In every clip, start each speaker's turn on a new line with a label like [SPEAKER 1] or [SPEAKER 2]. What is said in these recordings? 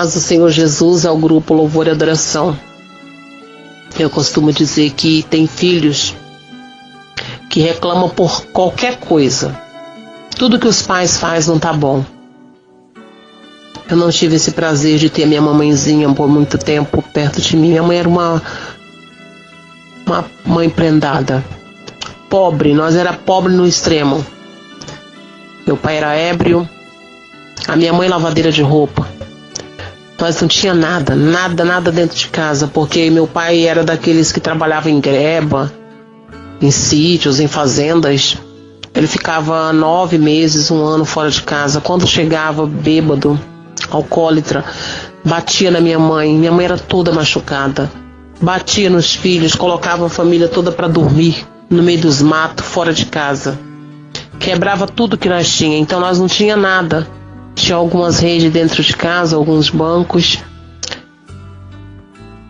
[SPEAKER 1] paz do Senhor Jesus ao grupo Louvor e Adoração. Eu costumo dizer que tem filhos que reclamam por qualquer coisa. Tudo que os pais fazem não tá bom. Eu não tive esse prazer de ter minha mamãezinha por muito tempo perto de mim. Minha mãe era uma mãe prendada. Pobre, nós era pobre no extremo. Meu pai era ébrio, a minha mãe lavadeira de roupa. Nós não tinha nada dentro de casa, porque meu pai era daqueles que trabalhava em greba, em sítios, em fazendas. Ele ficava 9 meses, 1 ano fora de casa. Quando chegava bêbado, alcoólatra, batia na minha mãe. Minha mãe era toda machucada. Batia nos filhos, colocava a família toda para dormir no meio dos matos, fora de casa. Quebrava tudo que nós tínhamos, então nós não tinha nada. Tinha algumas redes dentro de casa, alguns bancos.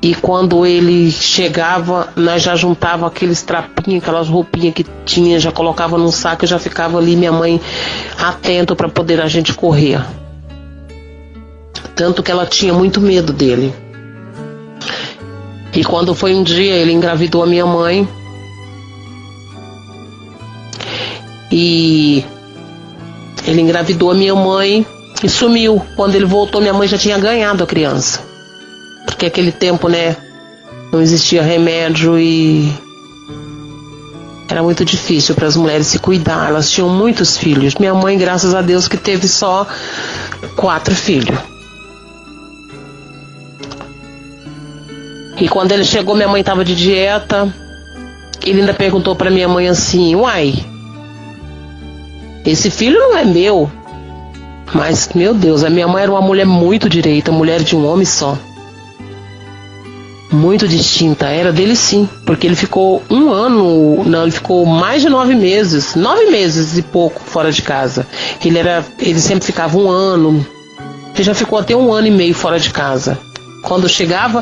[SPEAKER 1] E quando ele chegava, nós já juntava aqueles trapinhos, aquelas roupinhas que tinha, já colocava num saco e já ficava ali, minha mãe atento para poder a gente correr. Tanto que ela tinha muito medo dele. E quando foi um dia, ele engravidou a minha mãe. E ele engravidou a minha mãe e sumiu. Quando ele voltou, minha mãe já tinha ganhado a criança. Porque aquele tempo, né, não existia remédio e era muito difícil para as mulheres se cuidar. Elas tinham muitos filhos. Minha mãe, graças a Deus, que teve só 4 filhos. E quando ele chegou, minha mãe estava de dieta. Ele ainda perguntou para minha mãe assim: uai, esse filho não é meu. Mas, meu Deus, a minha mãe era uma mulher muito direita, mulher de um homem só. Muito distinta, era dele sim, porque ele ficou 1 ano, não, ele ficou mais de 9 meses, 9 meses e pouco fora de casa. Ele sempre ficava 1 ano, ele já ficou até 1 ano e meio fora de casa. Quando chegava,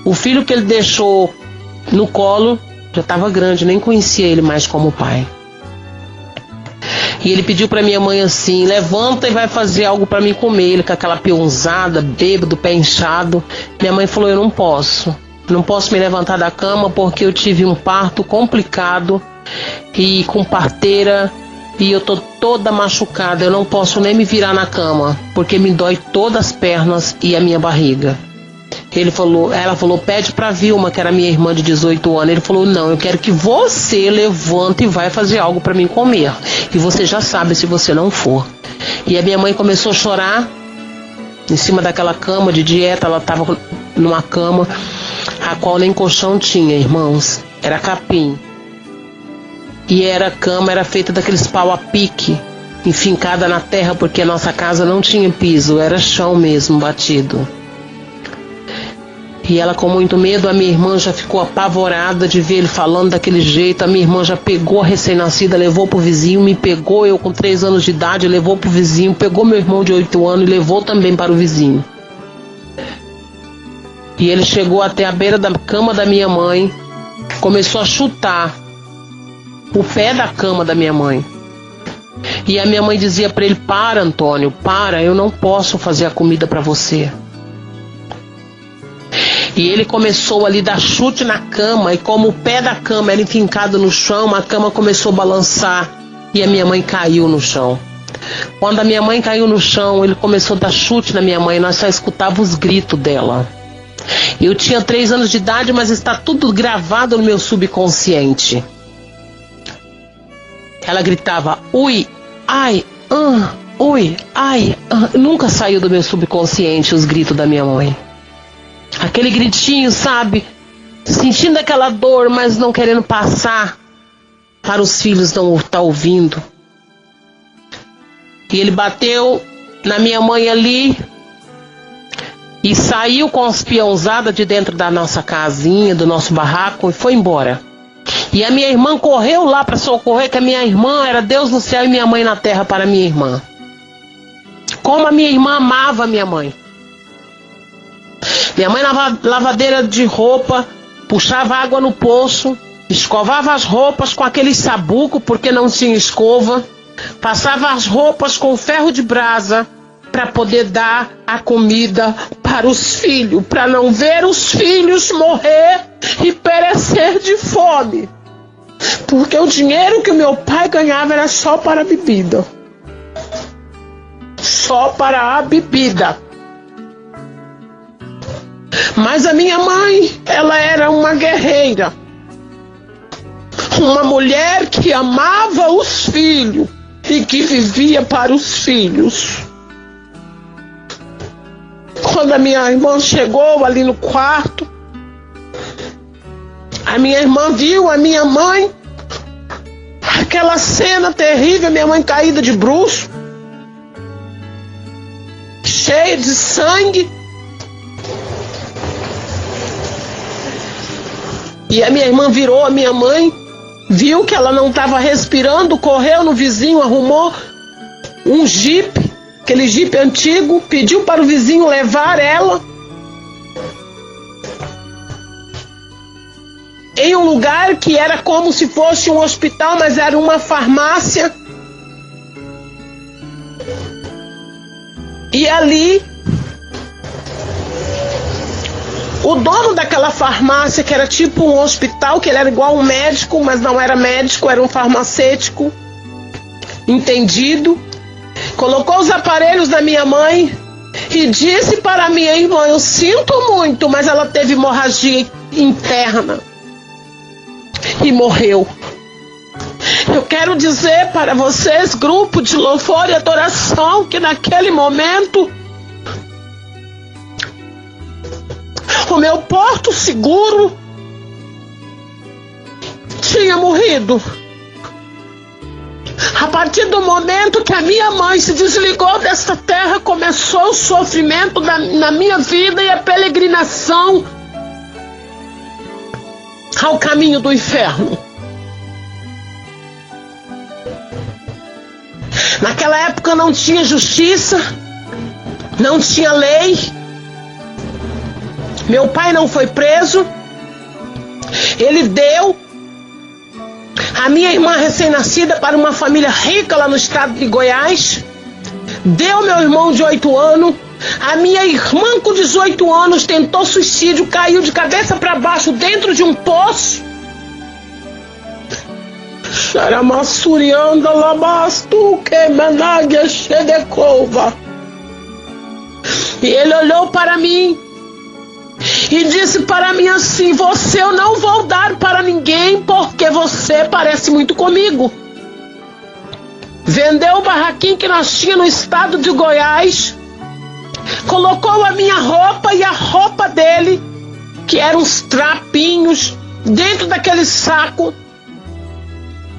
[SPEAKER 1] o filho que ele deixou no colo já estava grande, nem conhecia ele mais como pai. E ele pediu para minha mãe assim: levanta e vai fazer algo para mim comer. Ele com aquela peãozada, bêbado, pé inchado. Minha mãe falou: eu não posso me levantar da cama porque eu tive um parto complicado e com parteira e eu tô toda machucada. Eu não posso nem me virar na cama porque me dói todas as pernas e a minha barriga. Ela falou: pede pra Vilma, que era minha irmã de 18 anos. Ele falou: não, eu quero que você levante e vai fazer algo pra mim comer. E você já sabe se você não for. E a minha mãe começou a chorar em cima daquela cama de dieta. Ela tava numa cama a qual nem colchão tinha, irmãos. Era capim. E a cama era feita daqueles pau a pique, enfincada na terra, porque a nossa casa não tinha piso, era chão mesmo, batido. E ela com muito medo, a minha irmã já ficou apavorada de ver ele falando daquele jeito. A minha irmã já pegou a recém-nascida, levou pro vizinho, me pegou, eu com 3 anos de idade, levou pro vizinho, pegou meu irmão de 8 anos e levou também para o vizinho. E ele chegou até a beira da cama da minha mãe, começou a chutar o pé da cama da minha mãe. E a minha mãe dizia para ele: para, Antônio, para, eu não posso fazer a comida para você. E ele começou ali a dar chute na cama, e como o pé da cama era enfincado no chão, a cama começou a balançar e a minha mãe caiu no chão. Quando a minha mãe caiu no chão, ele começou a dar chute na minha mãe, nós só escutávamos os gritos dela. Eu tinha 3 anos de idade, mas está tudo gravado no meu subconsciente. Ela gritava: ui, ai, ui, ai. Nunca saiu do meu subconsciente os gritos da minha mãe. Aquele gritinho, sabe? Sentindo aquela dor, mas não querendo passar para os filhos não estar ouvindo. E ele bateu na minha mãe ali e saiu com as peãozadas de dentro da nossa casinha, do nosso barraco, e foi embora. E a minha irmã correu lá para socorrer, que a minha irmã era Deus no céu e minha mãe na terra para a minha irmã. Como a minha irmã amava a minha mãe. Minha mãe lavadeira de roupa, puxava água no poço, escovava as roupas com aquele sabuco, porque não tinha escova, passava as roupas com ferro de brasa para poder dar a comida para os filhos, para não ver os filhos morrer e perecer de fome. Porque o dinheiro que o meu pai ganhava era só para a bebida. Só para a bebida. Mas a minha mãe, ela era uma guerreira. Uma mulher que amava os filhos e que vivia para os filhos. Quando a minha irmã chegou ali no quarto, a minha irmã viu a minha mãe, aquela cena terrível, minha mãe caída de bruços, cheia de sangue. E a minha irmã virou a minha mãe, viu que ela não estava respirando, correu no vizinho, arrumou um jipe, aquele jipe antigo, pediu para o vizinho levar ela em um lugar que era como se fosse um hospital, mas era uma farmácia. E ali, o dono daquela farmácia, que era tipo um hospital, que ele era igual um médico, mas não era médico, era um farmacêutico entendido, colocou os aparelhos da minha mãe e disse para minha irmã: eu sinto muito, mas ela teve hemorragia interna e morreu. Eu quero dizer para vocês, grupo de louvor e adoração, que naquele momento o meu porto seguro tinha morrido. A partir do momento que a minha mãe se desligou desta terra, começou o sofrimento na minha vida e a peregrinação ao caminho do inferno. Naquela época não tinha justiça, não tinha lei. Meu pai não foi preso. Ele deu a minha irmã recém-nascida para uma família rica lá no estado de Goiás. Deu meu irmão de 8 anos. A minha irmã com 18 anos tentou suicídio, caiu de cabeça para baixo dentro de um poço. Xaramassurianda labastu kemenagia shedekova. E ele olhou para mim e disse para mim assim: você eu não vou dar para ninguém, porque você parece muito comigo. Vendeu o barraquinho que nós tínhamos no estado de Goiás, colocou a minha roupa e a roupa dele, que eram uns trapinhos, dentro daquele saco,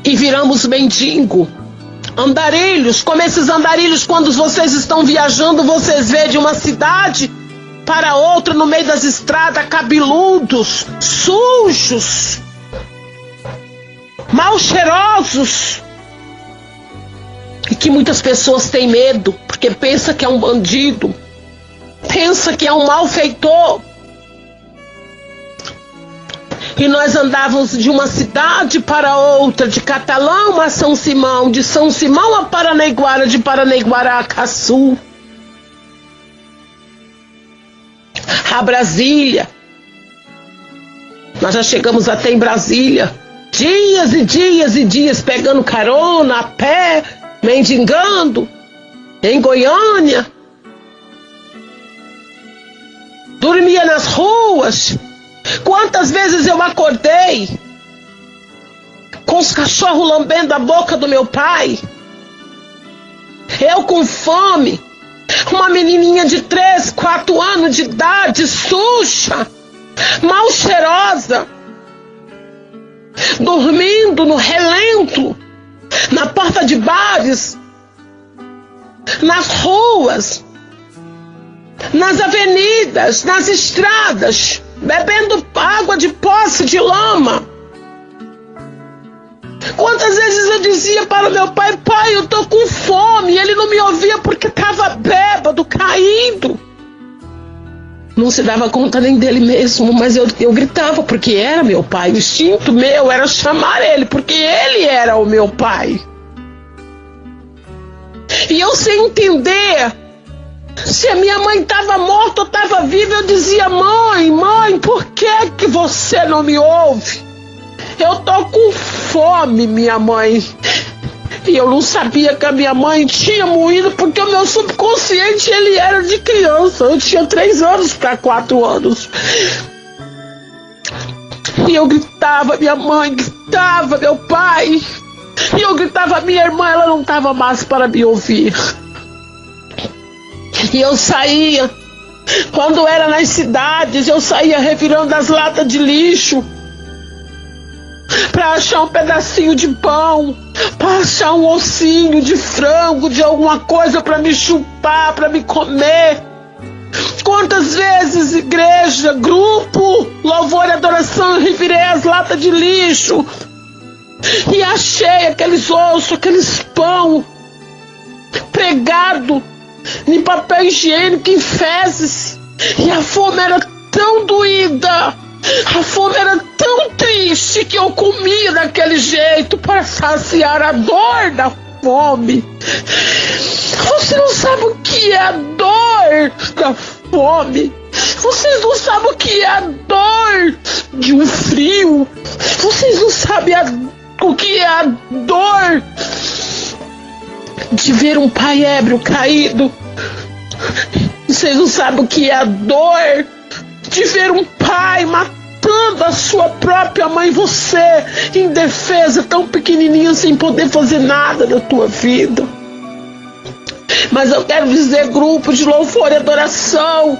[SPEAKER 1] e viramos mendigo. Andarilhos, como esses andarilhos, quando vocês estão viajando, vocês vê de uma cidade para outra no meio das estradas, cabeludos, sujos, mal cheirosos, e que muitas pessoas têm medo, porque pensa que é um bandido, pensa que é um malfeitor. E nós andávamos de uma cidade para outra, de Catalão a São Simão, de São Simão a Paranaiguara, de Paranaiguara a Caçu, a Brasília. Nós já chegamos até em Brasília, dias e dias e dias, pegando carona, a pé, mendigando, em Goiânia. Dormia nas ruas. Quantas vezes eu acordei com os cachorros lambendo a boca do meu pai, eu com fome, uma menininha de 3, 4 anos de idade, suja, mal cheirosa, dormindo no relento, na porta de bares, nas ruas, nas avenidas, nas estradas, bebendo água de poço de lama. Quantas vezes eu dizia para o meu pai: pai, eu tô com fome, e ele não me ouvia porque estava bêbado, caído. Não se dava conta nem dele mesmo, mas eu gritava porque era meu pai. O instinto meu era chamar ele, porque ele era o meu pai. E eu sem entender Se a minha mãe estava morta ou estava viva, eu dizia: mãe, por que você não me ouve? Eu tô com fome, minha mãe. E eu não sabia que a minha mãe tinha morrido, porque o meu subconsciente, ele era de criança. Eu tinha 3 anos para 4 anos. E eu gritava, minha mãe gritava, meu pai. E eu gritava, minha irmã, ela não estava mais para me ouvir. E eu saía, quando era nas cidades, eu saía revirando as latas de lixo para achar um pedacinho de pão, para achar um ossinho de frango, de alguma coisa para me chupar, para me comer. Quantas vezes, igreja, grupo, louvor e adoração, eu revirei as latas de lixo e achei aqueles ossos, aqueles pão pregado em papel higiênico, em fezes. E a fome era tão doída, a fome era tão triste, que eu comia daquele jeito para saciar a dor da fome. Você não sabe o que é a dor da fome. Vocês não sabem o que é a dor de um frio. Vocês não sabem o que é a dor de ver um pai ébrio caído. Vocês não sabem o que é a dor de ver um pai matando a sua própria mãe, você indefesa, tão pequenininho, sem poder fazer nada da tua vida. Mas eu quero dizer, grupo de louvor e adoração,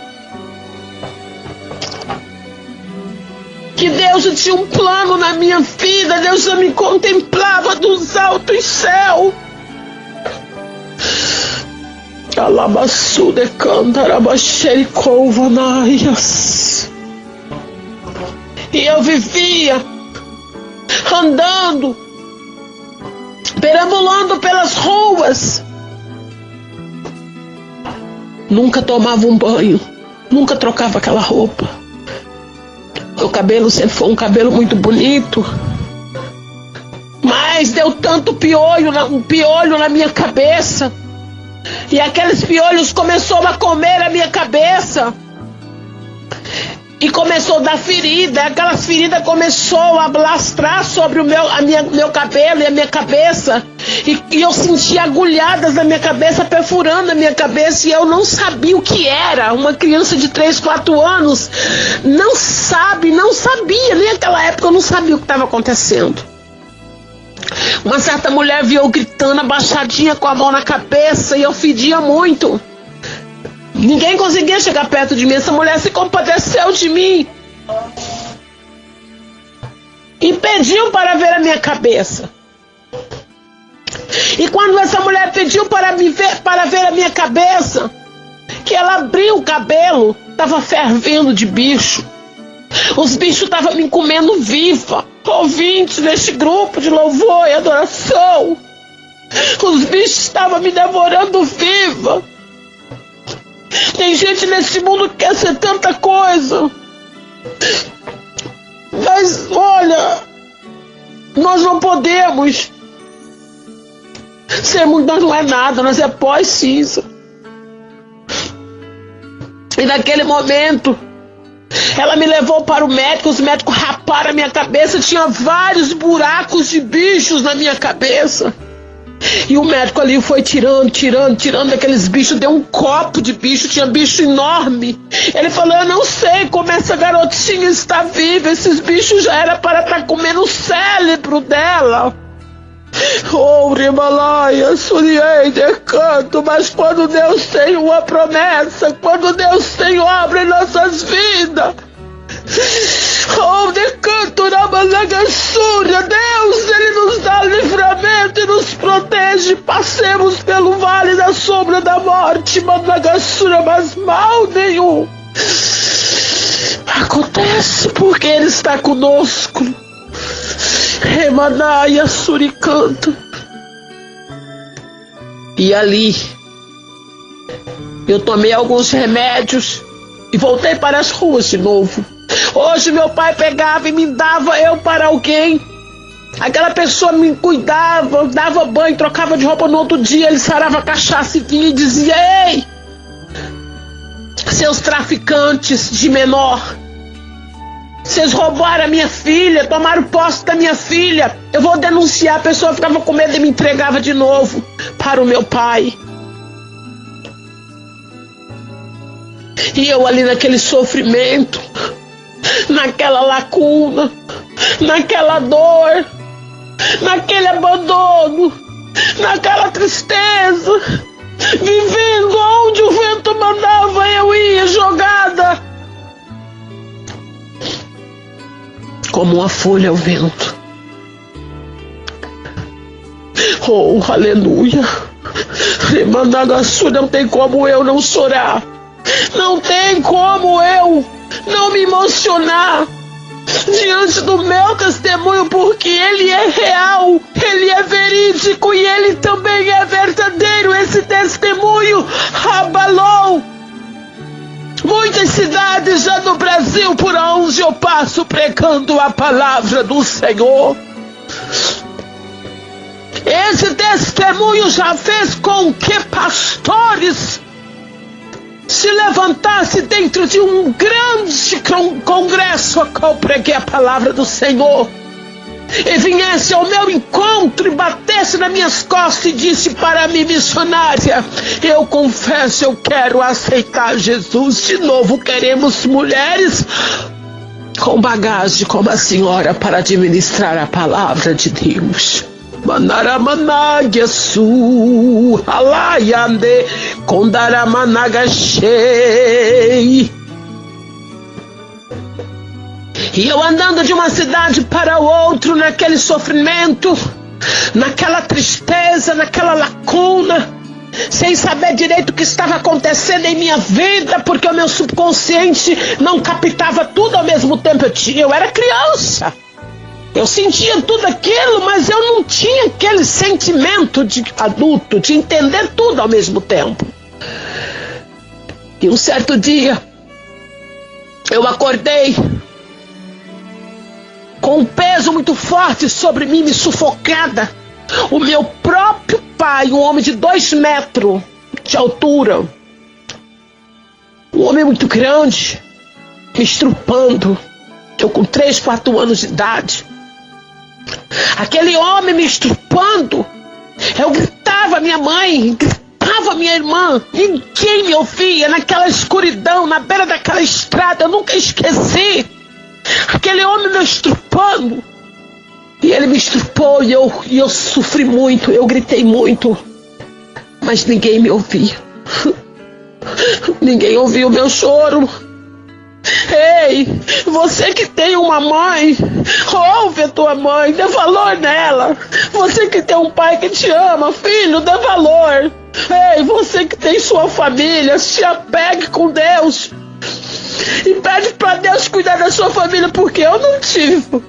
[SPEAKER 1] que Deus já tinha um plano na minha vida. Deus já me contemplava dos altos céus. Alabassude cantarabashericovanaias. E eu vivia andando, perambulando pelas ruas. Nunca tomava um banho, nunca trocava aquela roupa. Meu cabelo sempre foi um cabelo muito bonito, mas deu tanto piolho na minha cabeça. E aqueles piolhos começaram a comer a minha cabeça. E começou a dar ferida. Aquelas feridas começaram a lastrar sobre o meu cabelo e a minha cabeça. E eu sentia agulhadas na minha cabeça, perfurando a minha cabeça. E eu não sabia o que era. Uma criança de 3, 4 anos não sabia. Nem naquela época eu não sabia o que estava acontecendo. Uma certa mulher viu eu gritando, abaixadinha com a mão na cabeça, e eu fedia muito. Ninguém conseguia chegar perto de mim. Essa mulher se compadeceu de mim e pediu para ver a minha cabeça. E quando essa mulher pediu para ver a minha cabeça, que ela abriu o cabelo, estava fervendo de bicho. Os bichos estavam me comendo viva. Ouvintes deste grupo de louvor e adoração, os bichos estavam me devorando viva. Tem gente nesse mundo que quer ser tanta coisa, mas olha, nós não podemos sermos, nós não é nada, nós é pó e cinza. E naquele momento ela me levou para o médico. Os médicos raparam a minha cabeça. Tinha vários buracos de bichos na minha cabeça. E o médico ali foi tirando aqueles bichos. Deu um copo de bicho. Tinha bicho enorme. Ele falou: eu não sei como essa garotinha está viva. Esses bichos já era para estar comendo o cérebro dela. Oh, Himalaia, Suriei, decanto. Mas quando Deus tem uma promessa, quando Deus tem obra em nossas vidas, oh, decanto, Namanagassúria, Deus, Ele nos dá livramento e nos protege. Passemos pelo vale da sombra da morte, Managassúria, mas mal nenhum acontece, porque Ele está conosco. Remanaia Suricanto. E ali eu tomei alguns remédios e voltei para as ruas de novo. Hoje meu pai pegava e me dava eu para alguém. Aquela pessoa me cuidava, dava banho, trocava de roupa. No outro dia ele sarava a cachaça e vinha e dizia: ei, seus traficantes de menor. Vocês roubaram a minha filha, tomaram posse da minha filha. Eu vou denunciar. A pessoa ficava com medo e me entregava de novo para o meu pai. E eu ali naquele sofrimento, naquela lacuna, naquela dor, naquele abandono, naquela tristeza, vivendo onde o vento mandava, eu ia jogada como uma folha ao vento. Oh, aleluia. Não tem como eu não chorar. Não tem como eu não me emocionar diante do meu testemunho, porque ele é real, ele é verídico e ele também é verdadeiro. Esse testemunho abalou muitas cidades já no Brasil por onde eu passo pregando a palavra do Senhor. Esse testemunho já fez com que pastores se levantasse dentro de um grande congresso a qual preguei a palavra do Senhor, e viesse ao meu encontro e batesse nas minhas costas e disse para mim: missionária, eu confesso, eu quero aceitar Jesus de novo. Queremos mulheres com bagagem como a senhora para administrar a palavra de Deus. Manaramanagasu, alayande, kondaramanagasei. E eu andando de uma cidade para outra, naquele sofrimento, naquela tristeza, naquela lacuna, sem saber direito o que estava acontecendo em minha vida, porque o meu subconsciente não captava tudo ao mesmo tempo. Eu era criança. Eu sentia tudo aquilo, mas eu não tinha aquele sentimento de adulto, de entender tudo ao mesmo tempo. E um certo dia, eu acordei com um peso muito forte sobre mim, me sufocada. O meu próprio pai, um homem de 2 metros de altura, um homem muito grande, me estrupando. Eu com 3, 4 anos de idade. Aquele homem me estrupando. Eu gritava minha mãe, gritava minha irmã. Ninguém me ouvia naquela escuridão, na beira daquela estrada. Eu nunca esqueci. Aquele homem me estrupando. E ele me estrupou e eu sofri muito. Eu gritei muito. Mas ninguém me ouvia. Ninguém ouviu o meu choro. Ei, você que tem uma mãe, ouve a tua mãe, dê valor nela. Você que tem um pai que te ama, filho, dê valor. Ei, você que tem sua família, se apegue com Deus e pede para Deus cuidar da sua família, porque eu não tive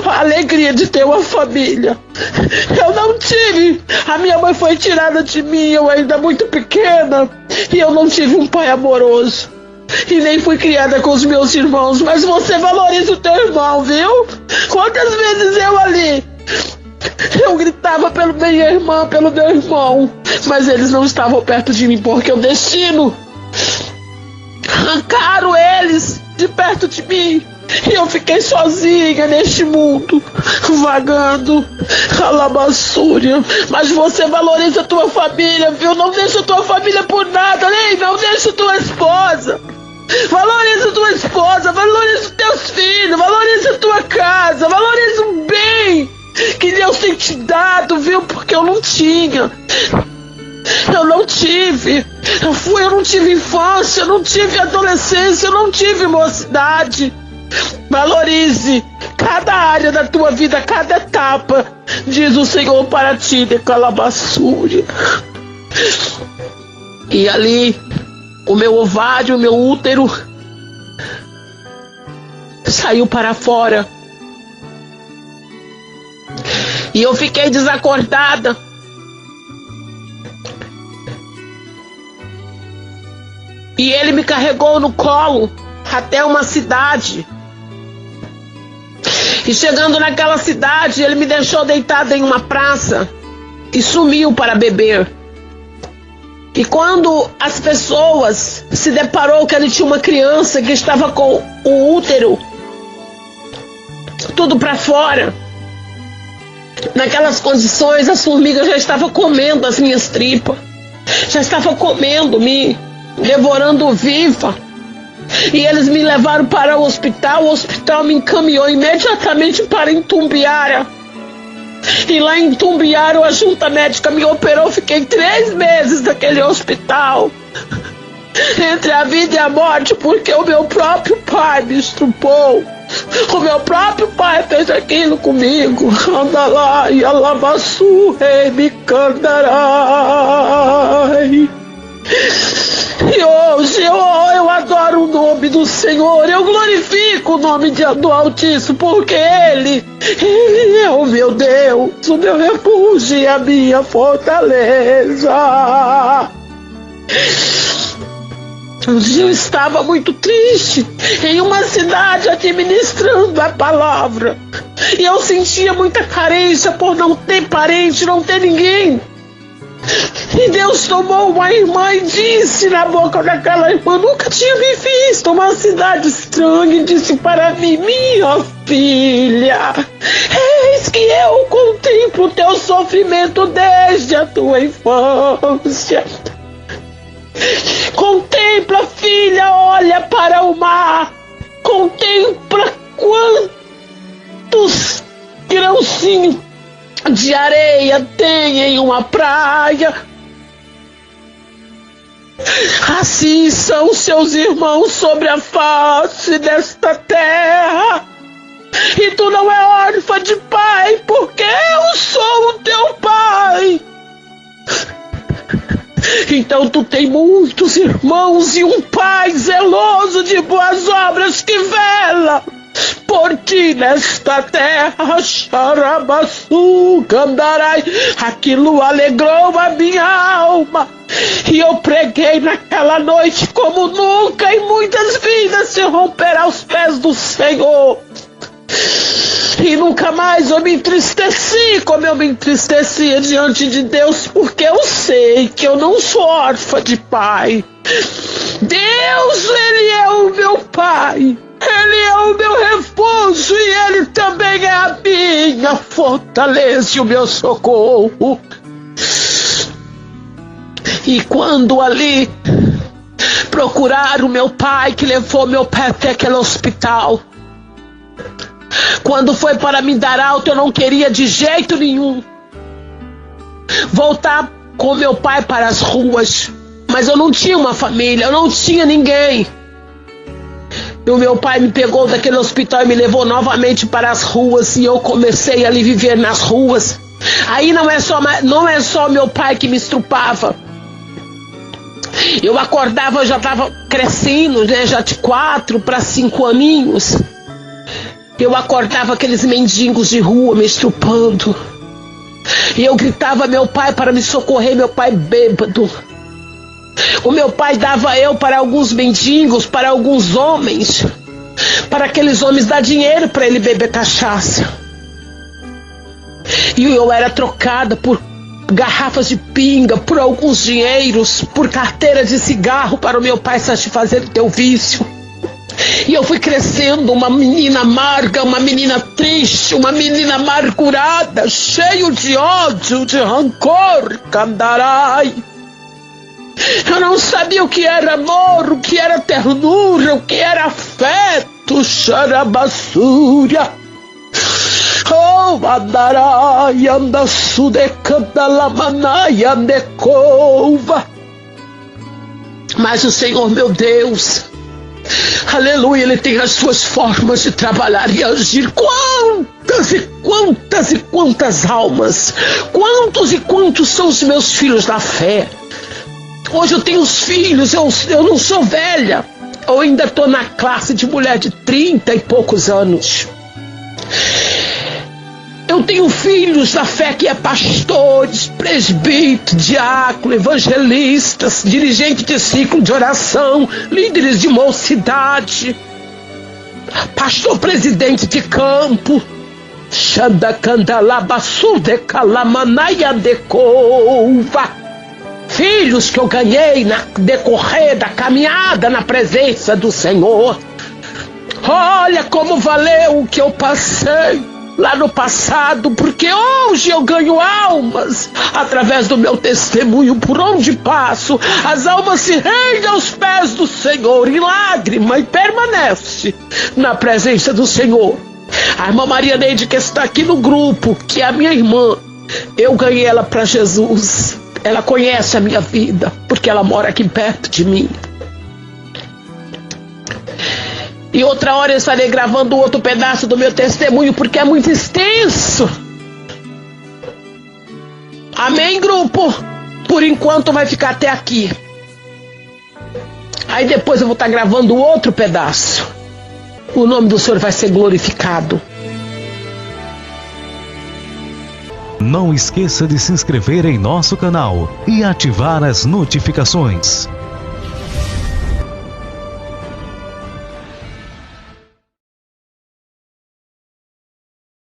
[SPEAKER 1] a alegria de ter uma família. Eu não tive. A minha mãe foi tirada de mim, eu ainda muito pequena, e eu não tive um pai amoroso. E nem fui criada com os meus irmãos. Mas você valoriza o teu irmão, viu? Quantas vezes eu gritava pela minha irmã, pelo meu irmão, mas eles não estavam perto de mim, porque o destino arrancaram eles de perto de mim. E eu fiquei sozinha neste mundo, vagando, alabaçúria. Mas você valoriza a tua família, viu? Não deixa a tua família por nada, nem não deixa a tua esposa. Valoriza a tua esposa, valoriza os teus filhos, valoriza a tua casa, valoriza o bem que Deus tem te dado, viu? Porque eu não tinha. Eu não tive. Eu não tive infância, eu não tive adolescência, eu não tive mocidade. Valorize cada área da tua vida, cada etapa, diz o Senhor para ti, de calabaçúria. E ali, o meu ovário, o meu útero saiu para fora. E eu fiquei desacordada. E ele me carregou no colo até uma cidade. E chegando naquela cidade, ele me deixou deitada em uma praça e sumiu para beber. E quando as pessoas se deparou que ele tinha uma criança que estava com o útero tudo para fora, naquelas condições, as formigas já estavam comendo as minhas tripas, já estavam comendo, me devorando viva. E eles me levaram para o hospital me encaminhou imediatamente para Itumbiara. E lá em Itumbiara a junta médica me operou, fiquei 3 meses naquele hospital, entre a vida e a morte, porque o meu próprio pai me estrupou. O meu próprio pai fez aquilo comigo. Anda lá e alabaçu, rei me cantarai. E hoje eu adoro o nome do Senhor, eu glorifico o nome do Altíssimo, porque Ele é o meu Deus, o meu refúgio e a minha fortaleza. Um dia eu estava muito triste em uma cidade administrando a palavra, e eu sentia muita carência por não ter parente, não ter ninguém. E Deus tomou uma irmã e disse na boca daquela irmã: nunca tinha me visto uma cidade estranha, e disse para mim: minha filha, eis que eu contemplo o teu sofrimento desde a tua infância. Contempla, filha, olha para o mar, contempla quantos grãozinhos de areia tem em uma praia. Assim são seus irmãos sobre a face desta terra. E tu não é órfã de pai, porque eu sou o teu pai. Então tu tem muitos irmãos e um pai zeloso de boas obras que vela por ti nesta terra. Xarabaçu, candarai. Aquilo alegrou a minha alma, e eu preguei naquela noite como nunca, e muitas vidas se romperão aos pés do Senhor. E nunca mais eu me entristeci como eu me entristecia diante de Deus, porque eu sei que eu não sou órfã de pai. Deus, Ele é o meu pai, Ele é o meu refúgio, e Ele também é a minha fortaleza e o meu socorro. E quando ali procuraram meu pai, que levou meu pai até aquele hospital, quando foi para me dar alta, eu não queria de jeito nenhum voltar com meu pai para as ruas, mas eu não tinha uma família, eu não tinha ninguém. E o meu pai me pegou daquele hospital e me levou novamente para as ruas, e eu comecei a viver nas ruas. Aí não é só meu pai que me estrupava. Eu acordava, eu já estava crescendo, né, já de 4 para 5 aninhos. Eu acordava aqueles mendigos de rua me estrupando, e eu gritava a meu pai para me socorrer, meu pai bêbado. O meu pai dava eu para alguns mendigos, para alguns homens, para aqueles homens dar dinheiro para ele beber cachaça. E eu era trocada por garrafas de pinga, por alguns dinheiros, por carteira de cigarro, para o meu pai satisfazer o teu vício. E eu fui crescendo uma menina amarga, uma menina triste, uma menina amargurada, cheio de ódio, de rancor, candarai. Eu não sabia o que era amor, o que era ternura, o que era afeto, xarabassúria. Oh, andarai, andaçu de candalamanai, andecova. Mas o Senhor, meu Deus, aleluia, Ele tem as suas formas de trabalhar e agir. Quantas e quantas e quantas almas, quantos e quantos são os meus filhos da fé. Hoje eu tenho os filhos, eu não sou velha, eu ainda estou na classe de mulher de 30 e poucos anos. Eu tenho filhos da fé que é pastores, presbíteros, diácono, evangelistas, dirigentes de ciclo de oração, líderes de mocidade, pastor presidente de campo, Xandacandalabassudecalamanaiadecova. filhos que eu ganhei na decorrer da caminhada na presença do Senhor. Olha como valeu o que eu passei lá no passado, porque hoje eu ganho almas através do meu testemunho. Por onde passo, as almas se rendem aos pés do Senhor em lágrima e permanece na presença do Senhor. A irmã Maria Neide, que está aqui no grupo, que é a minha irmã, eu ganhei ela para Jesus. Ela conhece a minha vida, porque ela mora aqui perto de mim. E outra hora eu estarei gravando outro pedaço do meu testemunho, porque é muito extenso. Amém, grupo? Por enquanto vai ficar até aqui. Aí depois eu vou estar gravando outro pedaço. O nome do Senhor vai ser glorificado.
[SPEAKER 2] Não esqueça de se inscrever em nosso canal e ativar as notificações.